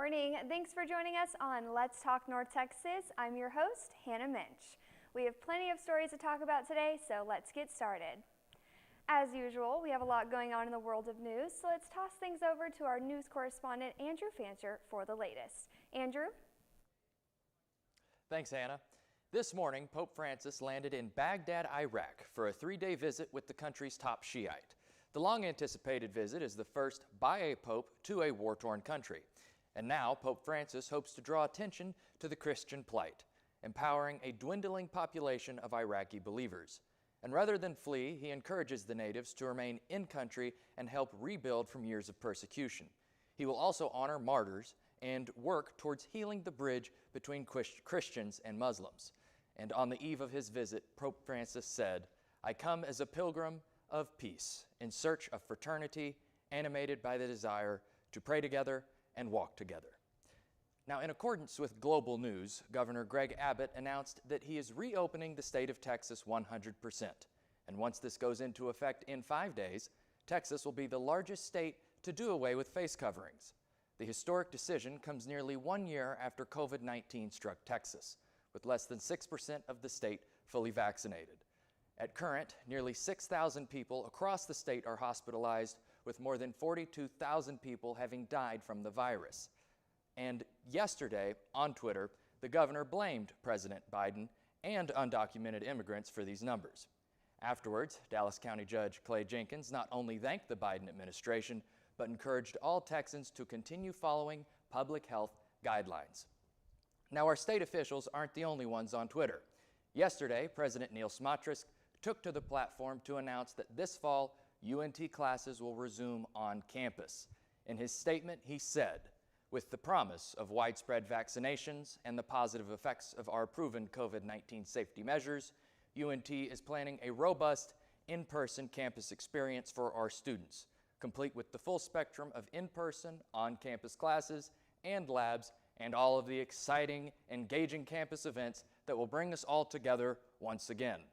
morning. Thanks for joining us on Let's Talk North Texas. I'm your host, Hannah Minch. We have plenty of stories to talk about today, so let's get started. As usual, we have a lot going on in the world of news, so let's toss things over to our news correspondent, Andrew Fancher, for the latest. Andrew? Thanks, Hannah. This morning, Pope Francis landed in Baghdad, Iraq for a 3-day visit with the country's top Shiite. The long-anticipated visit is the first by a pope to a war-torn country. And now Pope Francis hopes to draw attention to the Christian plight, empowering a dwindling population of Iraqi believers. And rather than flee, he encourages the natives to remain in country and help rebuild from years of persecution. He will also honor martyrs and work towards healing the bridge between Christians and Muslims. And on the eve of his visit, Pope Francis said, "I come as a pilgrim of peace, in search of fraternity, animated by the desire to pray together and walk together." Now, in accordance with global news, Governor Greg Abbott announced that he is reopening the state of Texas 100%. And once this goes into effect in 5 days, Texas will be the largest state to do away with face coverings. The historic decision comes nearly 1 year after COVID-19 struck Texas, with less than 6% of the state fully vaccinated. At current, nearly 6,000 people across the state are hospitalized, with more than 42,000 people having died from the virus. And yesterday, on Twitter, the governor blamed President Biden and undocumented immigrants for these numbers. Afterwards, Dallas County Judge Clay Jenkins not only thanked the Biden administration, but encouraged all Texans to continue following public health guidelines. Now, our state officials aren't the only ones on Twitter. Yesterday, President Neil Smatras took to the platform to announce that this fall, UNT classes will resume on campus. In his statement, he said, "With the promise of widespread vaccinations and the positive effects of our proven COVID-19 safety measures, UNT is planning a robust in-person campus experience for our students, complete with the full spectrum of in-person, on-campus classes and labs, and all of the exciting, engaging campus events that will bring us all together once again."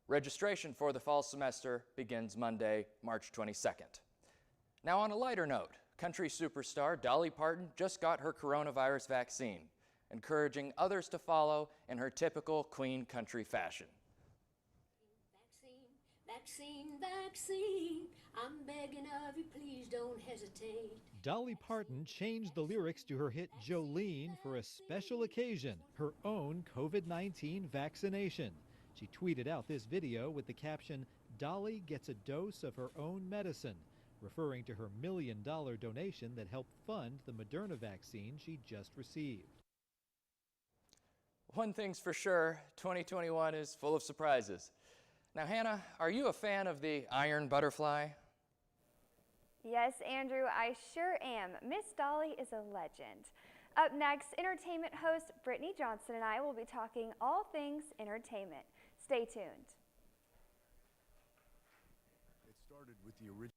Registration for the fall semester begins Monday, March 22nd. Now, on a lighter note, country superstar Dolly Parton just got her coronavirus vaccine, encouraging others to follow in her typical Queen country fashion. Vaccine, vaccine, vaccine. I'm begging of you, please don't hesitate. Dolly Parton changed the lyrics to her hit Jolene for a special occasion, her own COVID-19 vaccination. She tweeted out this video with the caption, "Dolly gets a dose of her own medicine," referring to her $1 million donation that helped fund the Moderna vaccine she just received. One thing's for sure, 2021 is full of surprises. Now, Hannah, are you a fan of the iron butterfly? Yes, Andrew, I sure am. Miss Dolly is a legend. Up next, entertainment host Brittany Johnson and I will be talking all things entertainment. Stay tuned. It started with the original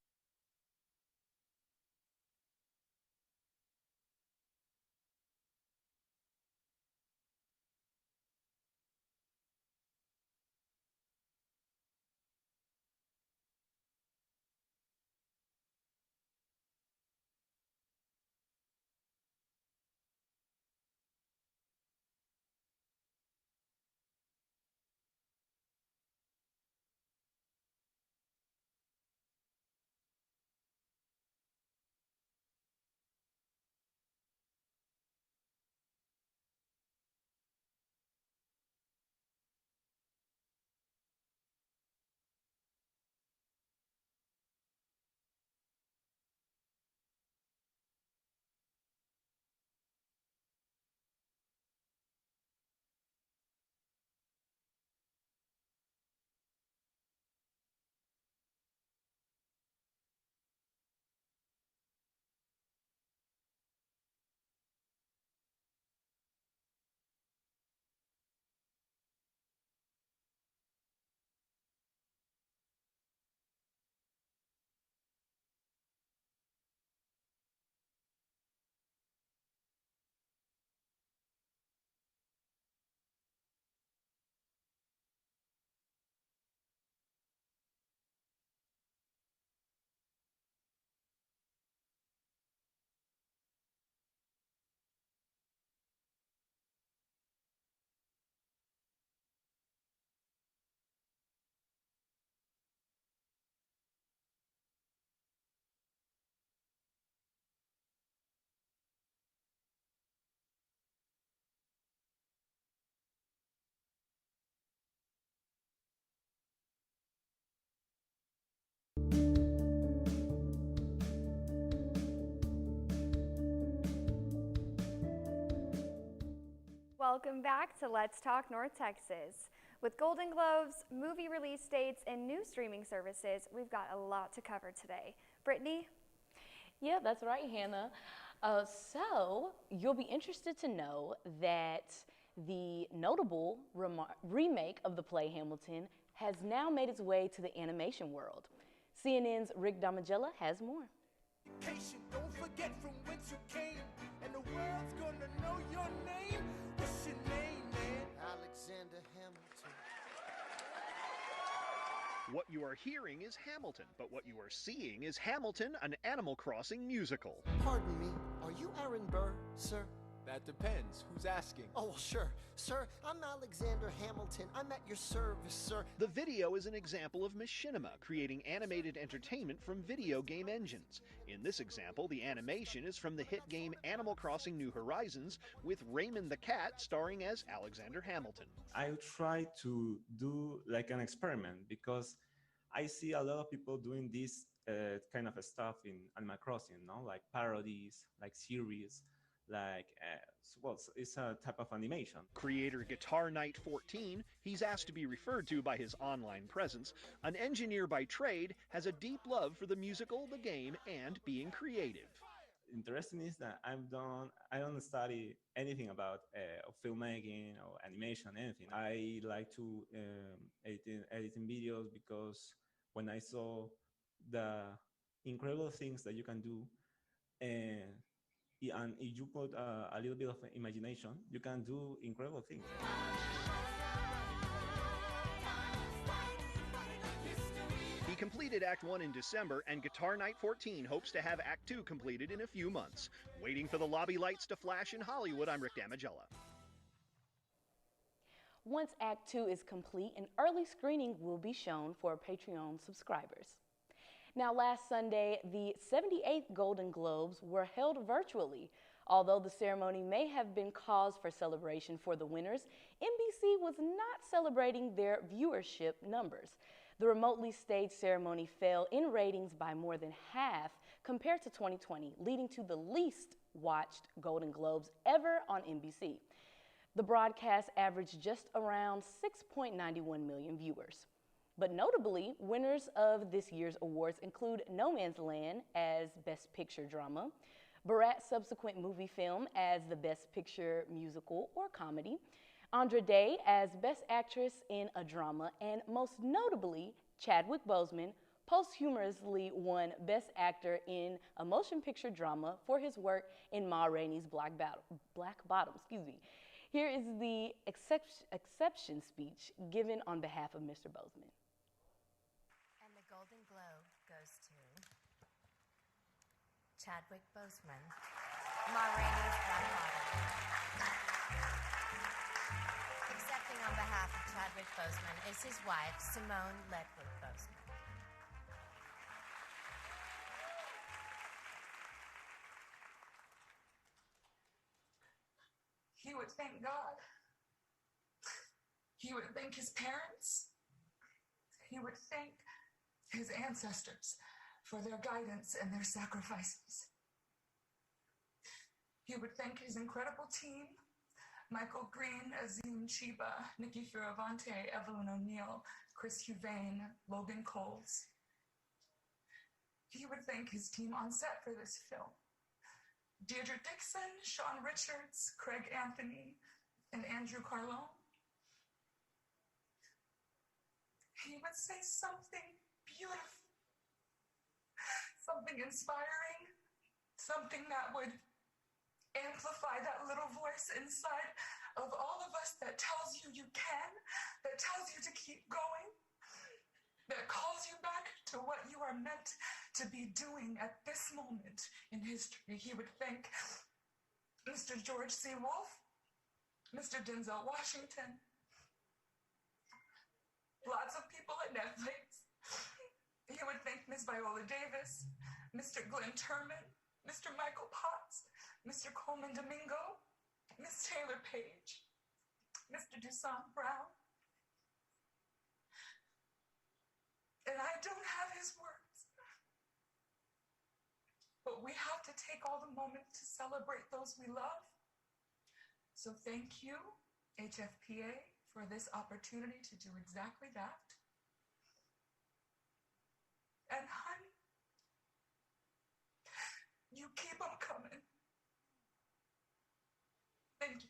Welcome back to Let's Talk North Texas. With Golden Globes, movie release dates, and new streaming services, we've got a lot to cover today. Brittany? Yeah, that's right, Hannah. So you'll be interested to know that the notable remake of the play Hamilton has now made its way to the animation world. CNN's Rick Damigella has more. Don't forget from whence you came, and the world's gonna know your name. What's your name, man? Alexander Hamilton. What you are hearing is Hamilton, but what you are seeing is Hamilton, an Animal Crossing musical. Pardon me, are you Aaron Burr, sir? That depends. Who's asking? Oh, sure. Sir, I'm Alexander Hamilton. I'm at your service, sir. The video is an example of Machinima creating animated entertainment from video game engines. In this example, the animation is from the hit game Animal Crossing New Horizons, with Raymond the Cat starring as Alexander Hamilton. I try to do like an experiment because I see a lot of people doing this kind of stuff in Animal Crossing, like parodies, like series, like, it's a type of animation. Creator Guitar Knight 14, he's asked to be referred to by his online presence, an engineer by trade, has a deep love for the musical, the game, and being creative. Interesting is that I don't study anything about filmmaking or animation, anything. I like to editing videos because when I saw the incredible things that you can do, and if you put a little bit of imagination, you can do incredible things. He completed Act 1 in December, and Guitar Knight 14 hopes to have Act 2 completed in a few months. Waiting for the lobby lights to flash in Hollywood, I'm Rick Damigella. Once Act 2 is complete, an early screening will be shown for Patreon subscribers. Now, last Sunday, the 78th Golden Globes were held virtually. Although the ceremony may have been cause for celebration for the winners, NBC was not celebrating their viewership numbers. The remotely staged ceremony fell in ratings by more than half compared to 2020, leading to the least watched Golden Globes ever on NBC. The broadcast averaged just around 6.91 million viewers. But notably, winners of this year's awards include No Man's Land as Best Picture Drama, Borat's subsequent movie film as the Best Picture Musical or Comedy, Andra Day as Best Actress in a Drama, and most notably, Chadwick Boseman posthumously won Best Actor in a Motion Picture Drama for his work in Ma Rainey's Black Bottom. Here is the acceptance speech given on behalf of Mr. Boseman. And the Golden Globe goes to Chadwick Boseman, Ma Rainey's Black Bottom. Accepting on behalf of Chadwick Boseman is his wife, Simone Ledward Boseman. He would thank God. He would thank his parents. He would thank his ancestors for their guidance and their sacrifices. He would thank his incredible team, Michael Green, Azim Chiba, Nikki Fioravante, Evelyn O'Neill, Chris Huvane, Logan Coles. He would thank his team on set for this film, Deirdre Dixon, Sean Richards, Craig Anthony, and Andrew Carlone. He would say something beautiful, something inspiring, something that would amplify that little voice inside of all of us that tells you you can, that tells you to keep going, that calls you back to what you are meant to be doing at this moment in history. He would thank Mr. George C. Wolfe, Mr. Denzel Washington, lots of people at Netflix. He would thank Ms. Viola Davis, Mr. Glenn Turman, Mr. Michael Potts, Mr. Coleman Domingo, Ms. Taylor Page, Mr. Dusan Brown. And I don't have his words, but we have to take all the moments to celebrate those we love, So thank you, HFPA, for this opportunity to do exactly that. And honey, you keep them coming. Thank you.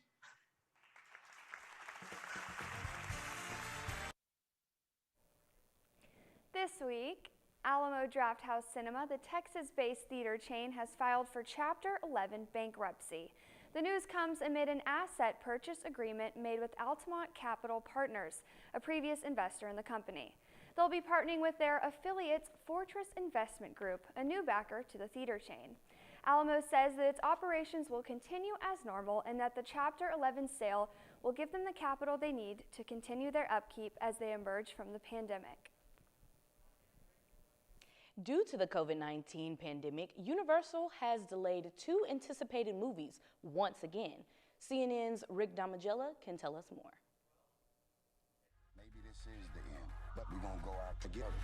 This week, Alamo Drafthouse Cinema, the Texas-based theater chain, has filed for Chapter 11 bankruptcy. The news comes amid an asset purchase agreement made with Altamont Capital Partners, a previous investor in the company. They'll be partnering with their affiliates Fortress Investment Group, a new backer to the theater chain. Alamo says that its operations will continue as normal and that the Chapter 11 sale will give them the capital they need to continue their upkeep as they emerge from the pandemic. Due to the COVID-19 pandemic, Universal has delayed 2 anticipated movies once again. CNN's Rick Damagella can tell us more. Maybe this is the end, but we're gonna go out together.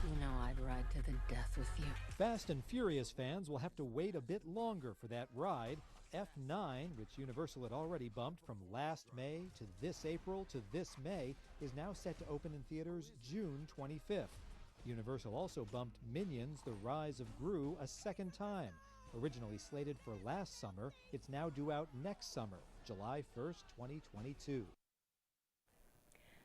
You know I'd ride to the death with you. Fast and Furious fans will have to wait a bit longer for that ride. F9, which Universal had already bumped from last May to this April to this May, is now set to open in theaters June 25th. Universal also bumped Minions: The Rise of Gru a second time. Originally slated for last summer, it's now due out next summer, July 1st, 2022.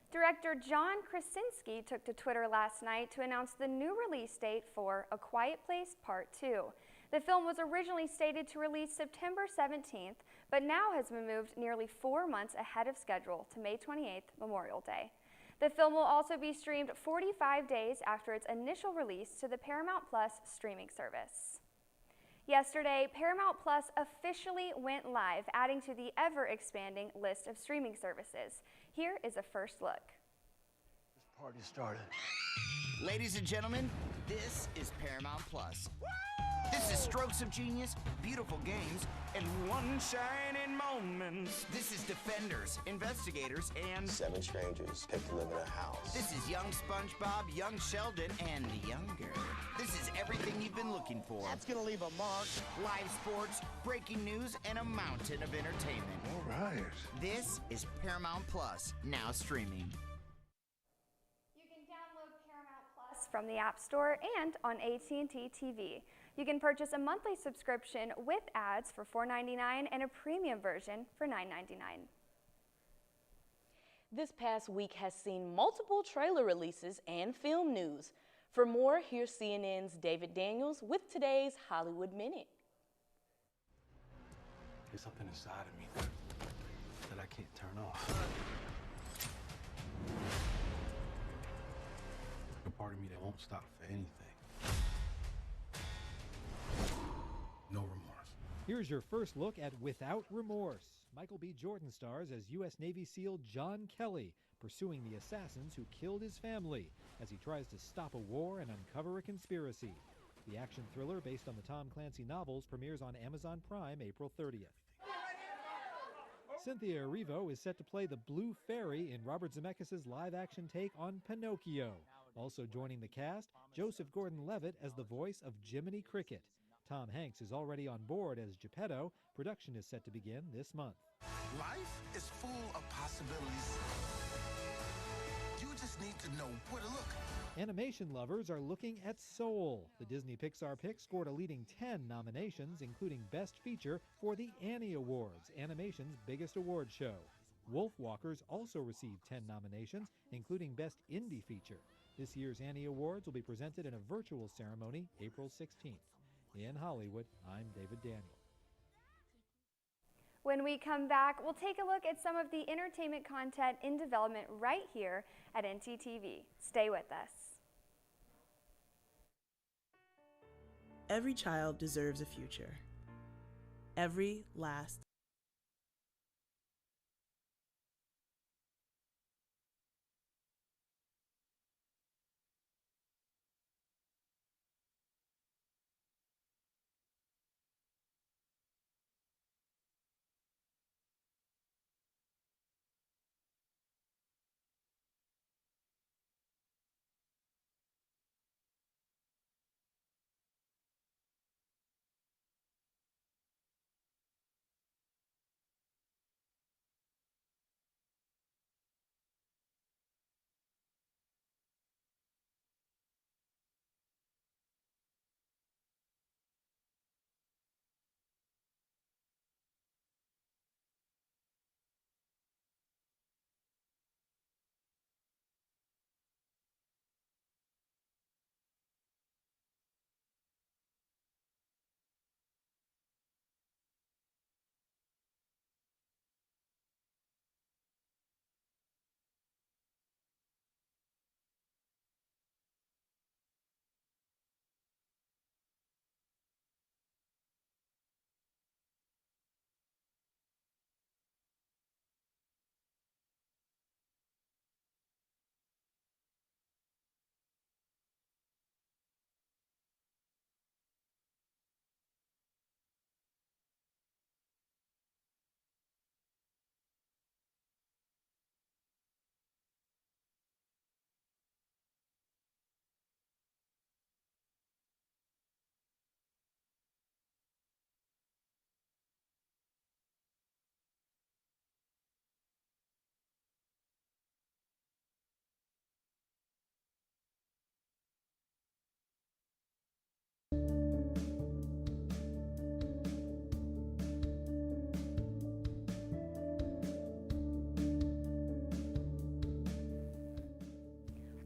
Director John Krasinski took to Twitter last night to announce the new release date for A Quiet Place Part 2. The film was originally stated to release September 17th, but now has been moved nearly 4 months ahead of schedule to May 28th, Memorial Day. The film will also be streamed 45 days after its initial release to the Paramount Plus streaming service. Yesterday, Paramount Plus officially went live, adding to the ever-expanding list of streaming services. Here is a first look. This party started. Ladies and gentlemen, this is Paramount Plus. This is strokes of genius, beautiful games, and one shining moment. This is Defenders, Investigators, and 7 strangers picked to live in a house. This is Young SpongeBob, Young Sheldon, and Younger. This is everything you've been looking for. That's gonna leave a mark. Live sports, breaking news, and a mountain of entertainment. All right. This is Paramount Plus, now streaming. You can download Paramount Plus from the App Store and on ntTV TV. You can purchase a monthly subscription with ads for $4.99 and a premium version for $9.99. This past week has seen multiple trailer releases and film news. For more, here's CNN's David Daniels with today's Hollywood Minute. There's something inside of me that I can't turn off. A part of me that won't stop for anything. No remorse. Here's your first look at Without Remorse. Michael B. Jordan stars as U.S. Navy SEAL John Kelly, pursuing the assassins who killed his family as he tries to stop a war and uncover a conspiracy. The action thriller based on the Tom Clancy novels premieres on Amazon Prime April 30th. Cynthia Erivo is set to play the Blue Fairy in Robert Zemeckis' live-action take on Pinocchio. Also joining the cast, Joseph Gordon-Levitt as the voice of Jiminy Cricket. Tom Hanks is already on board as Geppetto. Production is set to begin this month. Life is full of possibilities. You just need to know where to look. Animation lovers are looking at Soul. The Disney Pixar pick scored a leading 10 nominations, including Best Feature for the Annie Awards, animation's biggest award show. Wolfwalkers also received 10 nominations, including Best Indie Feature. This year's Annie Awards will be presented in a virtual ceremony April 16th. In Hollywood, I'm David Daniel. When we come back, we'll take a look at some of the entertainment content in development right here at ntTV. Stay with us. Every child deserves a future. Every last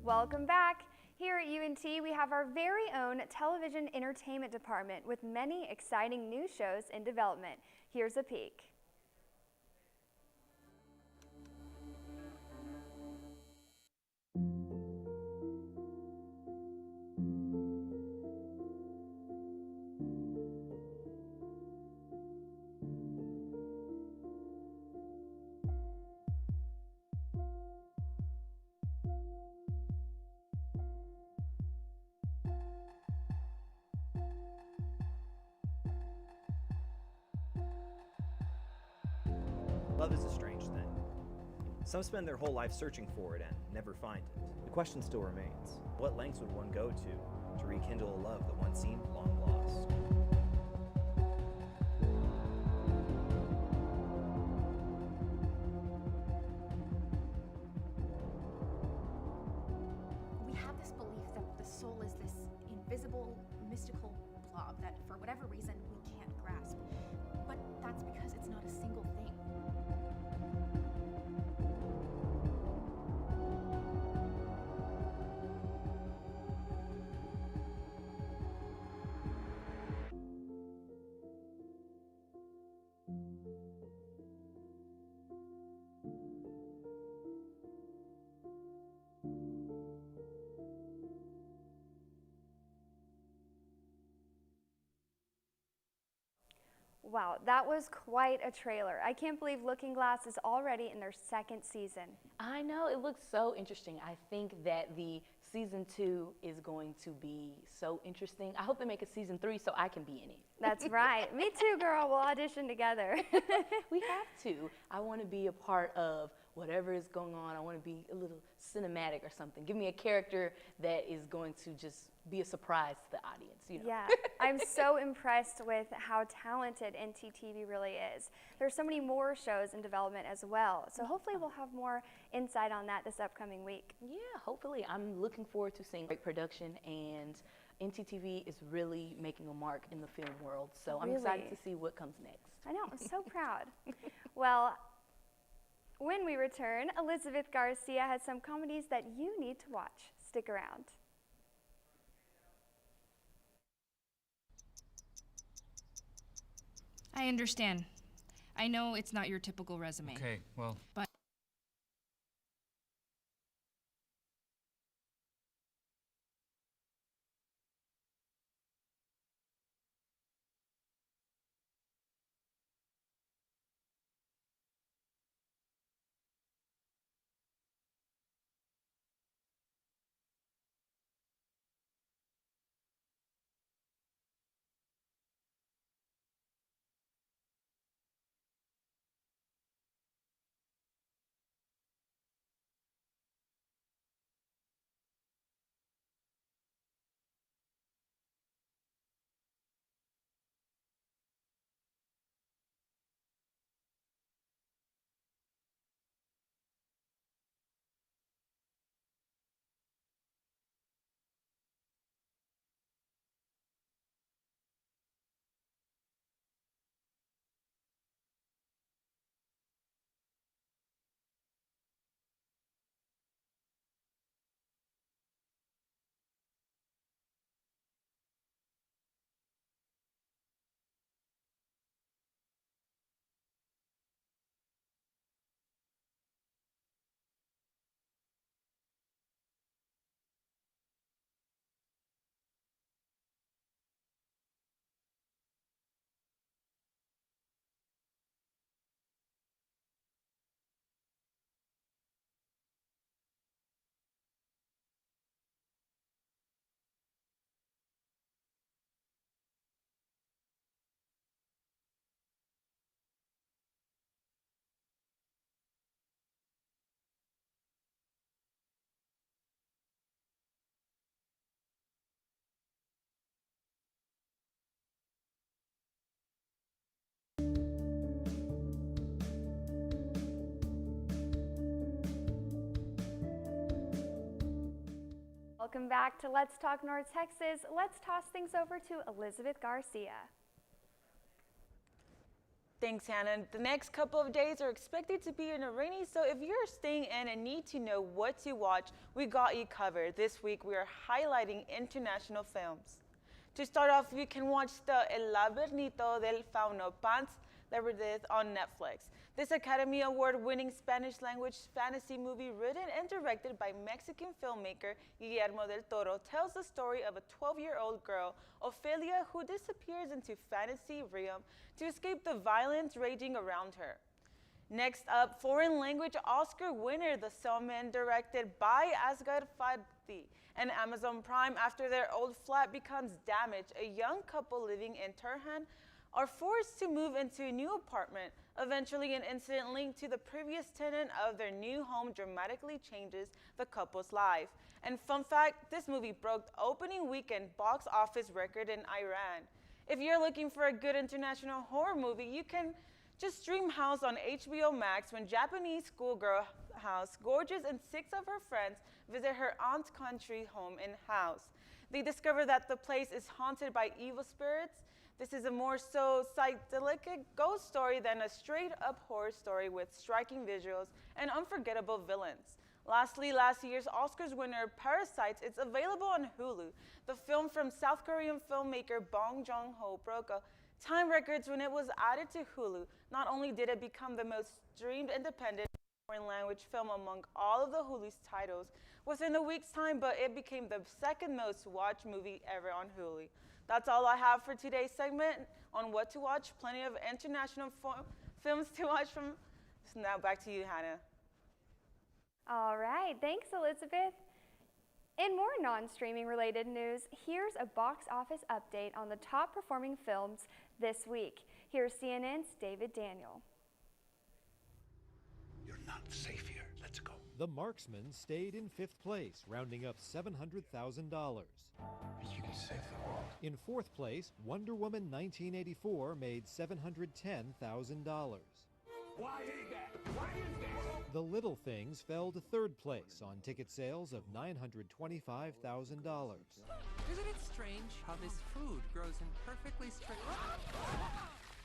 Welcome back. Here at UNT, we have our very own television entertainment department with many exciting new shows in development. Here's a peek. Love is a strange thing. Some spend their whole life searching for it and never find it. The question still remains, what lengths would one go to rekindle a love that once seemed long lost? We have this belief that the soul is this invisible, mystical blob that for whatever reason we can't grasp. But that's because it's not a single thing. Wow, that was quite a trailer. I can't believe Looking Glass is already in their second season. I know, it looks so interesting. I think that the season 2 is going to be so interesting. I hope they make a season 3 so I can be in it. That's right. Me too, girl. We'll audition together. We have to. I want to be a part of whatever is going on. I want to be a little cinematic or something. Give me a character that is going to just be a surprise to the audience, you know. Yeah, I'm so impressed with how talented ntTV really is. There's so many more shows in development as well. So hopefully we'll have more insight on that this upcoming week. Yeah, hopefully. I'm looking forward to seeing great production, and ntTV is really making a mark in the film world. So I'm excited to see what comes next. I know, I'm so proud. Well, when we return, Elizabeth Garcia has some comedies that you need to watch. Stick around. I understand. I know it's not your typical resume. Okay, well. But Welcome back to Let's Talk North Texas. Let's toss things over to Elizabeth Garcia. Thanks, Hannah. The next couple of days are expected to be rainy, so if you're staying in and need to know what to watch, we got you covered. This week, we are highlighting international films. To start off, you can watch El laberinto del fauno, Pan's Labyrinth on Netflix. This Academy Award-winning Spanish-language fantasy movie written and directed by Mexican filmmaker Guillermo del Toro tells the story of a 12-year-old girl, Ofelia, who disappears into fantasy realm to escape the violence raging around her. Next up, foreign language Oscar winner The Snowman, directed by Asghar Farhadi and Amazon Prime. After their old flat becomes damaged, a young couple living in Tehran are forced to move into a new apartment. Eventually, an incident linked to the previous tenant of their new home dramatically changes the couple's life. And fun fact, this movie broke the opening weekend box office record in Iran. If you're looking for a good international horror movie, you can just stream House on HBO Max when Japanese schoolgirl House, gorgeous, and 6 of her friends visit her aunt's country home in House. They discover that the place is haunted by evil spirits. This is a more so psychedelic ghost story than a straight-up horror story with striking visuals and unforgettable villains. Lastly, last year's Oscars winner Parasite is available on Hulu. The film from South Korean filmmaker Bong Joon-ho broke time records when it was added to Hulu. Not only did it become the most streamed independent foreign language film among all of the Hulu's titles within a week's time, but it became the second most watched movie ever on Hulu. That's all I have for today's segment on what to watch. Plenty of international films to watch from. So now back to you, Hannah. All right, thanks, Elizabeth. In more non-streaming related news, here's a box office update on the top performing films this week. Here's CNN's David Daniel. You're not safe here. Let's go. The Marksman stayed in 5th place, rounding up $700,000. You can save the world. In 4th place, Wonder Woman 1984 made $710,000. Why is that? Why is that? The Little Things fell to 3rd place on ticket sales of $925,000. Isn't it strange how this food grows in perfectly straight lines?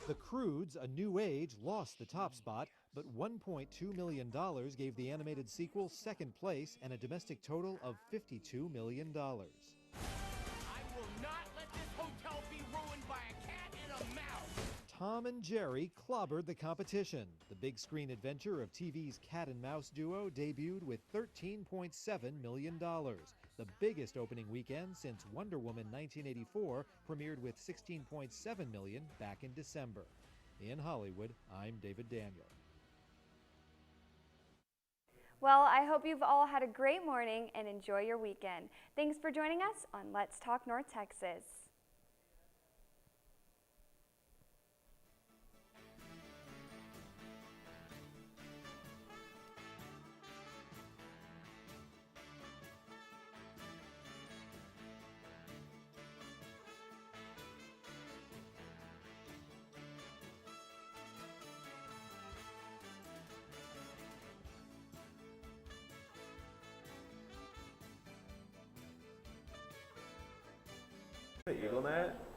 The Croods, A New Age, lost the top spot, but $1.2 million gave the animated sequel 2nd place and a domestic total of $52 million. I will not let this hotel be ruined by a cat and a mouse. Tom and Jerry clobbered the competition. The big screen adventure of TV's cat and mouse duo debuted with $13.7 million, the biggest opening weekend since Wonder Woman 1984 premiered with $16.7 million back in December. In Hollywood, I'm David Daniel. Well, I hope you've all had a great morning and enjoy your weekend. Thanks for joining us on Let's Talk North Texas. Eagle Net.